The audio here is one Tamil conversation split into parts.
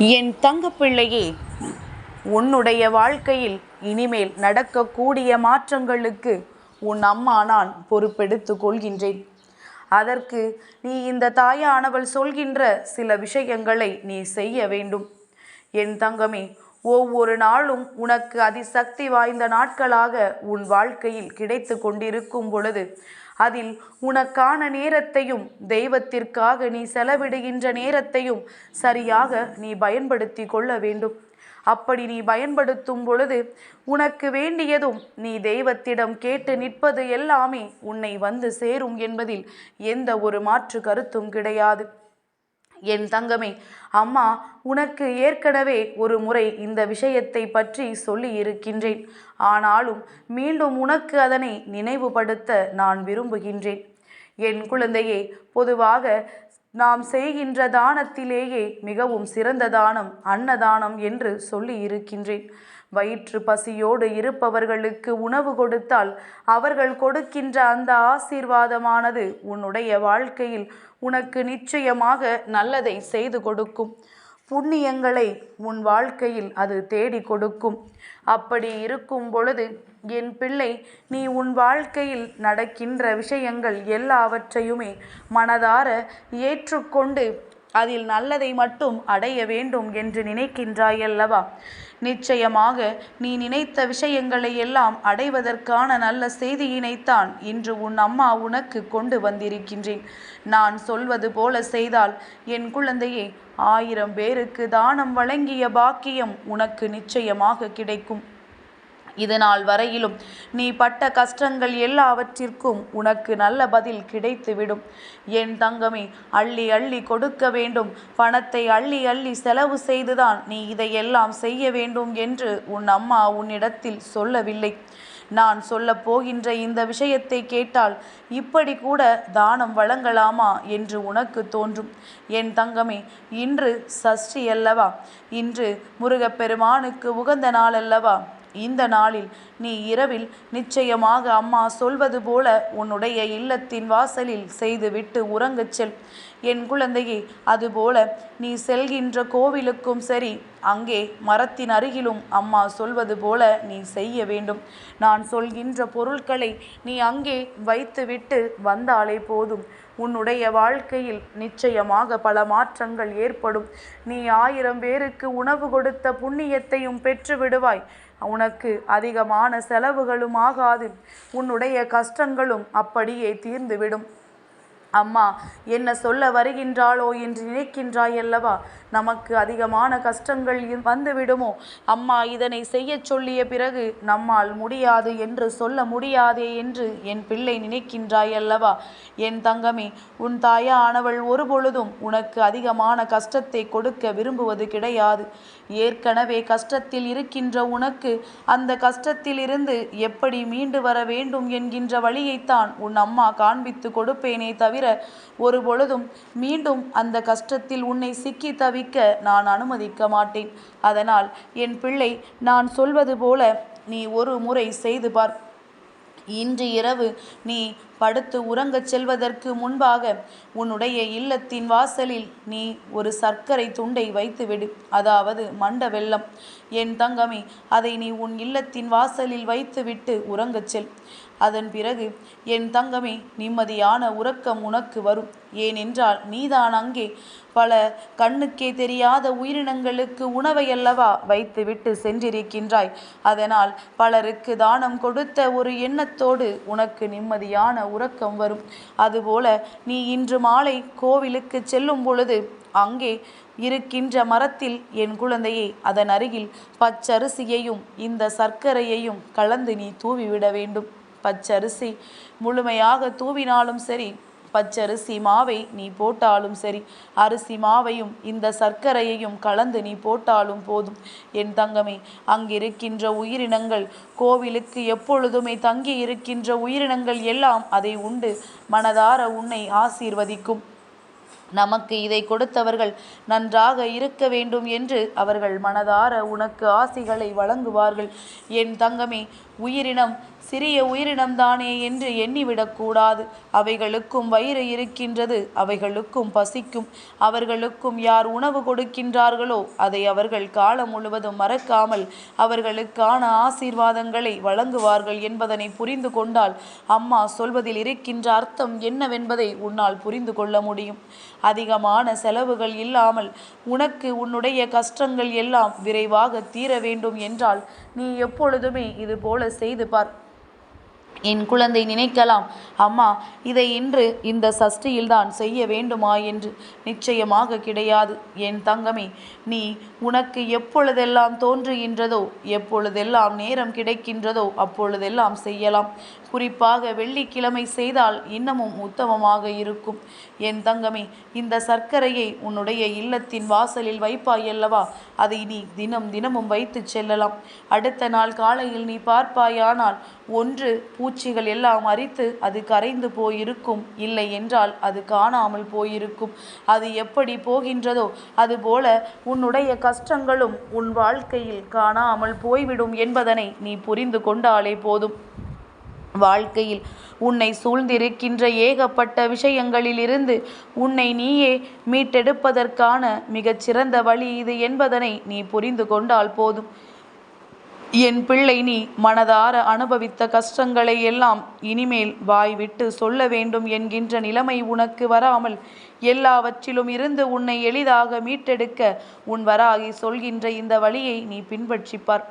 என் தங்கப்பிள்ளையே, உன்னுடைய வாழ்க்கையில் இனிமேல் நடக்கக்கூடிய மாற்றங்களுக்கு உன் அம்மா நான் பொறுப்பெடுத்து கொள்கின்றேன். அதற்கு நீ இந்த தாயானவள் சொல்கின்ற சில விஷயங்களை நீ செய்ய வேண்டும். என் தங்கமே, ஒவ்வொரு நாளும் உனக்கு அதிசக்தி வாய்ந்த நாட்களாக உன் வாழ்க்கையில் கிடைத்து கொண்டிருக்கும் பொழுது அதில் உனக்கான நேரத்தையும் தெய்வத்திற்காக நீ செலவிடுகின்ற நேரத்தையும் சரியாக நீ பயன்படுத்தி கொள்ள வேண்டும். அப்படி நீ பயன்படுத்தும் பொழுது உனக்கு வேண்டியதும் நீ தெய்வத்திடம் கேட்டு நிற்பது எல்லாமே உன்னை வந்து சேரும் என்பதில் எந்த ஒரு மாற்று கருத்தும் கிடையாது. என் தங்கமே, அம்மா உனக்கு ஏற்கனவே ஒரு முறை இந்த விஷயத்தை பற்றி சொல்லி இருக்கின்றேன். ஆனாலும் மீண்டும் உனக்கு அதனை நினைவுபடுத்த நான் விரும்புகின்றேன். என் குழந்தையே, பொதுவாக நாம் செய்கின்ற தானத்திலேயே மிகவும் சிறந்த தானம் அன்னதானம் என்று சொல்லி இருக்கின்றேன். வயிற்று பசியோடு இருப்பவர்களுக்கு உணவு கொடுத்தால் அவர்கள் கொடுக்கின்ற அந்த ஆசீர்வாதமானது உன்னுடைய வாழ்க்கையில் உனக்கு நிச்சயமாக நல்லதை செய்து கொடுக்கும். புண்ணியங்களை உன் வாழ்க்கையில் அது தேடி கொடுக்கும். அப்படி இருக்கும் பொழுது என் பிள்ளை, நீ உன் வாழ்க்கையில் நடக்கின்ற விஷயங்கள் எல்லாவற்றையுமே மனதார ஏற்றுக்கொண்டு அதில் நல்லதை மட்டும் அடைய வேண்டும் என்று நினைக்கின்றாயல்லவா? நிச்சயமாக நீ நினைத்த விஷயங்களை எல்லாம் அடைவதற்கான நல்ல செய்தியினைத்தான் இன்று உன் அம்மா உனக்கு கொண்டு வந்திருக்கின்றேன். நான் சொல்வது போல செய்தால் என் குழந்தையே, 1000 பேருக்கு தானம் வழங்கிய பாக்கியம் உனக்கு நிச்சயமாக கிடைக்கும். இதனால் வரையிலும் நீ பட்ட கஷ்டங்கள் எல்லாவற்றிற்கும் உனக்கு நல்ல பதில் கிடைத்துவிடும். என் தங்கமே, அள்ளி அள்ளி கொடுக்க வேண்டும், பணத்தை அள்ளி அள்ளி செலவு செய்துதான் நீ இதையெல்லாம் செய்ய வேண்டும் என்று உன் அம்மா உன்னிடத்தில் சொல்லவில்லை. நான் சொல்ல போகின்ற இந்த விஷயத்தை கேட்டால் இப்படி கூட தானம் வழங்கலாமா என்று உனக்கு தோன்றும். என் தங்கமே, இன்று சஷ்டி அல்லவா? இன்று முருகப்பெருமானுக்கு உகந்த நாள் அல்லவா? இந்த நாளில் நீ இரவில் நிச்சயமாக அம்மா சொல்வது போல உன்னுடைய இல்லத்தின் வாசலில் செய்துவிட்டு உறங்கச் செல். என் குழந்தையே, அதுபோல நீ செல்கின்ற கோவிலுக்கும் சரி, அங்கே மரத்தின் அருகிலும் அம்மா சொல்வது போல நீ செய்ய வேண்டும். நான் சொல்கின்ற பொருட்களை நீ அங்கே வைத்துவிட்டு வந்தாலே போதும். உன்னுடைய வாழ்க்கையில் நிச்சயமாக பல மாற்றங்கள் ஏற்படும். நீ 1000 பேருக்கு உணவு கொடுத்த புண்ணியத்தையும் பெற்று விடுவாய். உனக்கு அதிகமான செலவுகளும் ஆகாது. உன்னுடைய கஷ்டங்களும் அப்படியே தீர்ந்துவிடும். அம்மா என்ன சொல்ல வருகின்றாளோ என்று நினைக்கின்றாயல்லவா? நமக்கு அதிகமான கஷ்டங்கள் வந்துவிடுமோ? அம்மா இதனை செய்ய சொல்லிய பிறகு நம்மால் முடியாது என்று சொல்ல முடியாதே என்று என் பிள்ளை நினைக்கின்றாயல்லவா? என் தங்கமே, உன் தாயானவள் ஒருபொழுதும் உனக்கு அதிகமான கஷ்டத்தை கொடுக்க விரும்புவது கிடையாது. ஏற்கனவே கஷ்டத்தில் இருக்கின்ற உனக்கு அந்த கஷ்டத்தில் இருந்து எப்படி மீண்டு வர வேண்டும் என்கின்ற வழியைத்தான் உன் அம்மா காண்பித்து கொடுப்பேனே தவிர ஒரு பொழுதும் மீண்டும் அந்த கஷ்டத்தில் உன்னை சிக்கி தவிக்க நான் அனுமதிக்க மாட்டேன். அதனால் என் பிள்ளை, நான் சொல்வது போல நீ ஒரு முறை செய்து பார். இன்று இரவு நீ படுத்து உறங்கச் செல்வதற்கு முன்பாக உன்னுடைய இல்லத்தின் வாசலில் நீ ஒரு சர்க்கரை துண்டை வைத்துவிடு, அதாவது மண்ட வெல்லம். என் தங்கமே, அதை நீ உன் இல்லத்தின் வாசலில் வைத்துவிட்டு உறங்கச் செல். அதன் பிறகு என் தங்கமே, நிம்மதியான உறக்கம் உனக்கு வரும். ஏனென்றால் நீதான் அங்கே பல கண்ணுக்கே தெரியாத உயிரினங்களுக்கு உணவையல்லவா வைத்துவிட்டு சென்றிருக்கின்றாய். அதனால் பலருக்கு தானம் கொடுத்த ஒரு எண்ணத்தோடு உனக்கு நிம்மதியான உறக்கம் வரும். அதுபோல நீ இன்று மாலை கோவிலுக்கு செல்லும் பொழுது அங்கே இருக்கின்ற மரத்தில் என் குழந்தையே, அதன் அருகில் பச்சரிசியையும் இந்த சர்க்கரையையும் கலந்து நீ தூவிவிட வேண்டும். பச்சரிசி முழுமையாக தூவினாலும் சரி, பச்சரிசி மாவை நீ போட்டாலும் சரி, அரிசி மாவையும் இந்த சர்க்கரையையும் கலந்து நீ போட்டாலும் போதும். என் தங்கமே, அங்கிருக்கின்ற உயிரினங்கள், கோவிலுக்கு எப்பொழுதுமே தங்கி இருக்கின்ற உயிரினங்கள் எல்லாம் அதை உண்டு மனதார உன்னை ஆசீர்வதிக்கும். நமக்கு இதை கொடுத்தவர்கள் நன்றாக இருக்க வேண்டும் என்று அவர்கள் மனதார உனக்கு ஆசிகளை வழங்குவார்கள். என் தங்கமே, உயிரினம் சிறிய உயிரினம்தானே என்று எண்ணிவிடக்கூடாது. அவைகளுக்கும் வயிறு இருக்கின்றது, அவைகளுக்கும் பசிக்கும். அவர்களுக்கும் யார் உணவு கொடுக்கின்றார்களோ அதை அவர்கள் காலம் முழுவதும் மறக்காமல் அவர்களுக்கான ஆசீர்வாதங்களை வழங்குவார்கள் என்பதனை புரிந்து கொண்டால் அம்மா சொல்வதில் இருக்கின்ற அர்த்தம் என்னவென்பதை உன்னால் புரிந்து கொள்ள முடியும். அதிகமான செலவுகள் இல்லாமல் உனக்கு உன்னுடைய கஷ்டங்கள் எல்லாம் விரைவாக தீர வேண்டும் என்றால் நீ எப்பொழுதுமே இது போல செய்து பார். என் குழந்தை நினைக்கலாம், அம்மா இதை இன்று இந்த சஷ்டியில்தான் செய்ய வேண்டுமா என்று. நிச்சயமாக கிடையாது என் தங்கமே. நீ உனக்கு எப்பொழுதெல்லாம் தோன்றுகின்றதோ, எப்பொழுதெல்லாம் நேரம் கிடைக்கின்றதோ அப்பொழுதெல்லாம் செய்யலாம். குறிப்பாக வெள்ளிக்கிழமை செய்தால் இன்னமும் உத்தமமாக இருக்கும். என் தங்கமே, இந்த சர்க்கரையை உன்னுடைய இல்லத்தின் வாசலில் வைப்பாய் அல்லவா, அதை நீ தினம் தினமும் வைத்து செல்லலாம். அடுத்த நாள் காலையில் நீ பார்ப்பாயானால் ஒன்று பூச்சிகள் எல்லாம் அரித்து அது கரைந்து போயிருக்கும், இல்லை என்றால் அது காணாமல் போயிருக்கும். அது எப்படி போகின்றதோ அதுபோல உன்னுடைய கஷ்டங்களும் உன் வாழ்க்கையில் காணாமல் போய்விடும் என்பதனை நீ புரிந்து கொண்டாலே போதும். வாழ்க்கையில் உன்னை சூழ்ந்திருக்கின்ற ஏகப்பட்ட விஷயங்களிலிருந்து உன்னை நீயே மீட்டெடுப்பதற்கான மிகச்சிறந்த வழி இது என்பதனை நீ புரிந்து கொண்டால் போதும். என் பிள்ளை, நீ மனதார அனுபவித்த கஷ்டங்களை எல்லாம் இனிமேல் வாய் விட்டு சொல்ல வேண்டும் என்கின்ற நிலைமை உனக்கு வராமல் எல்லாவற்றிலும் இருந்து உன்னை எளிதாக மீட்டெடுக்க உன் வராகி சொல்கின்ற இந்த வழியை நீ பின்பற்றிப்பார்.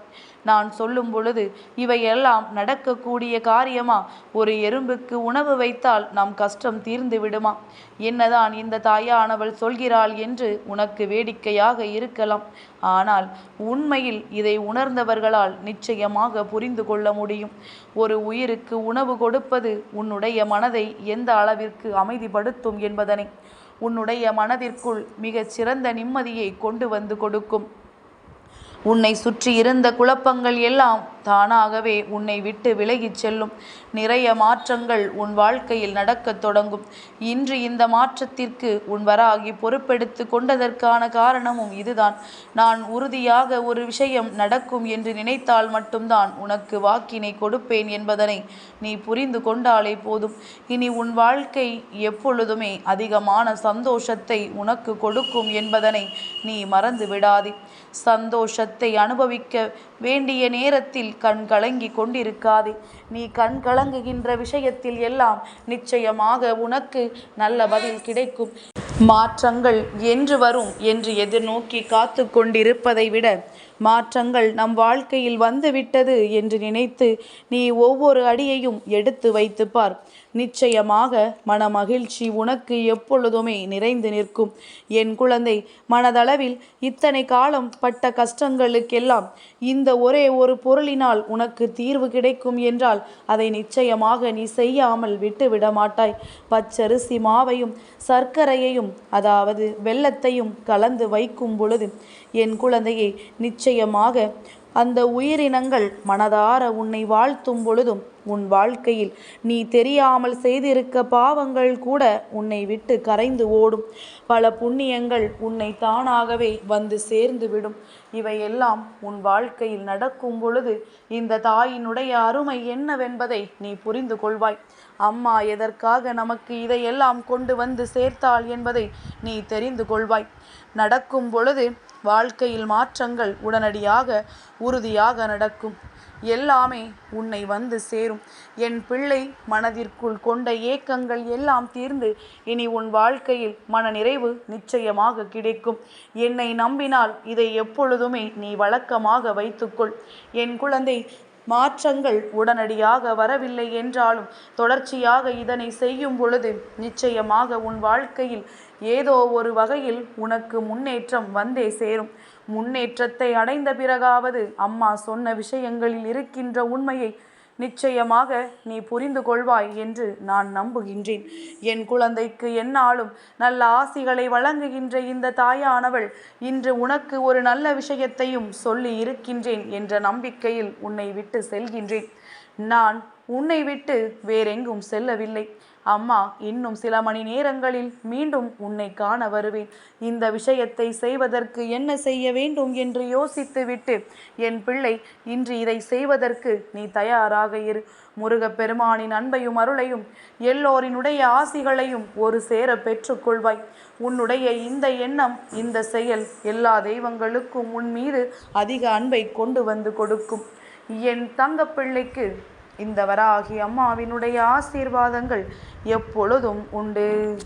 நான் சொல்லும் பொழுது இவையெல்லாம் நடக்கக்கூடிய காரியமா? ஒரு எறும்புக்கு உணவு வைத்தால் நம் கஷ்டம் தீர்ந்து விடுமா? என்னதான் இந்த தாயானவள் சொல்கிறாள் என்று உனக்கு வேடிக்கையாக இருக்கலாம். ஆனால் உண்மையில் இதை உணர்ந்தவர்களால் நிச்சயமாக புரிந்து கொள்ள முடியும். ஒரு உயிருக்கு உணவு கொடுப்பது உன்னுடைய மனதை எந்த அளவிற்கு அமைதிப்படுத்தும் என்பதனை, உன்னுடைய மனதிற்குள் மிகச் சிறந்த நிம்மதியை கொண்டு வந்து கொடுக்கும். உன்னை சுற்றி இருந்த குழப்பங்கள் எல்லாம் தானாகவே உன்னை விட்டு விலகிச் செல்லும். நிறைய மாற்றங்கள் உன் வாழ்க்கையில் நடக்கத் தொடங்கும். இன்று இந்த மாற்றத்திற்கு உன் வராகி பொறுப்பெடுத்து கொண்டதற்கான காரணமும் இதுதான். நான் உறுதியாக ஒரு விஷயம் நடக்கும் என்று நினைத்தால் மட்டும்தான் உனக்கு வாக்கினை கொடுப்பேன் என்பதனை நீ புரிந்து கொண்டாலே போதும். இனி உன் வாழ்க்கை எப்பொழுதுமே அதிகமான சந்தோஷத்தை உனக்கு கொடுக்கும் என்பதனை நீ மறந்து விடாதே. சந்தோஷத்தை அனுபவிக்க வேண்டிய நேரத்தில் கண் கலங்கி கொண்டிருக்காதே. நீ கண் கலங்குகின்ற விஷயத்தில் எல்லாம் நிச்சயமாக உனக்கு நல்ல பதில் கிடைக்கும். மாற்றங்கள் என்று வரும் என்று எதிர்நோக்கி காத்து கொண்டிருப்பதை விட மாற்றங்கள் நம் வாழ்க்கையில் வந்துவிட்டது என்று நினைத்து நீ ஒவ்வொரு அடியையும் எடுத்து வைத்து பார். நிச்சயமாக மனமகிழ்ச்சி உனக்கு எப்பொழுதுமே நிறைந்து நிற்கும். என் குழந்தை, மனதளவில் இத்தனை காலம் பட்ட கஷ்டங்களுக்கெல்லாம் இந்த ஒரே ஒரு பொருளினால் உனக்கு தீர்வு கிடைக்கும் என்றால் அதை நிச்சயமாக நீ செய்யாமல் விட்டுவிட மாட்டாய். பச்சரிசி மாவையும் சர்க்கரையையும், அதாவது வெல்லத்தையும் கலந்து வைக்கும் பொழுது என் குழந்தையை நிச்சயமாக அந்த உயிரினங்கள் மனதார உன்னை வாழ்த்தும் பொழுதும் உன் வாழ்க்கையில் நீ தெரியாமல் செய்திருக்க பாவங்கள் கூட உன்னை விட்டு கரைந்து ஓடும். பல புண்ணியங்கள் உன்னை தானாகவே வந்து சேர்ந்து விடும். இவையெல்லாம் உன் வாழ்க்கையில் நடக்கும் பொழுது இந்த தாயினுடைய அருமை என்னவென்பதை நீ புரிந்து கொள்வாய். அம்மா எதற்காக நமக்கு இதையெல்லாம் கொண்டு வந்து சேர்த்தாள் என்பதை நீ தெரிந்து கொள்வாய். நடக்கும் பொழுது வாழ்க்கையில் மாற்றங்கள் உடனடியாக உறுதியாக நடக்கும். எல்லாமே உன்னை வந்து சேரும். என் பிள்ளை, மனதிற்குள் கொண்ட ஏக்கங்கள் எல்லாம் தீர்ந்து இனி உன் வாழ்க்கையில் மன நிறைவு நிச்சயமாக கிடைக்கும். என்னை நம்பினால் இதை எப்பொழுதுமே நீ வழக்கமாக வைத்துக்கொள். என் குழந்தை, மாற்றங்கள் உடனடியாக வரவில்லை என்றாலும் தொடர்ச்சியாக இதனை செய்யும் பொழுது நிச்சயமாக உன் வாழ்க்கையில் ஏதோ ஒரு வகையில் உனக்கு முன்னேற்றம் வந்தே சேரும். முன்னேற்றத்தை அடைந்த பிறகாவது அம்மா சொன்ன விஷயங்களில் இருக்கின்ற உண்மையை நிச்சயமாக நீ புரிந்து கொள்வாய் என்று நான் நம்புகின்றேன். என் குழந்தைக்கு எந்நாளும் நல்ல ஆசிகளை வழங்குகின்ற இந்த தாயானவள் இன்று உனக்கு ஒரு நல்ல விஷயத்தையும் சொல்லி இருக்கின்றேன் என்ற நம்பிக்கையில் உன்னை விட்டு செல்கின்றேன். நான் உன்னை விட்டு வேறெங்கும் செல்லவில்லை. அம்மா, இன்னும் சில மணி நேரங்களில் மீண்டும் உன்னை காண வருவேன். இந்த விஷயத்தை செய்வதற்கு என்ன செய்ய வேண்டும் என்று யோசித்துவிட்டு, என் பிள்ளை, இன்று இதை செய்வதற்கு நீ தயாராக இரு. முருகப்பெருமானின் அன்பையும் அருளையும் எல்லோரினுடைய ஆசிகளையும் ஒரு சேர பெற்றுக்கொள்வாய். உன்னுடைய இந்த எண்ணம், இந்த செயல் எல்லா தெய்வங்களுக்கும் உன் மீது அதிக அன்பை கொண்டு வந்து கொடுக்கும். என் தங்கப்பிள்ளைக்கு இந்த வராகி அம்மாவினுடைய ஆசீர்வாதங்கள் எப்பொழுதும் உண்டு.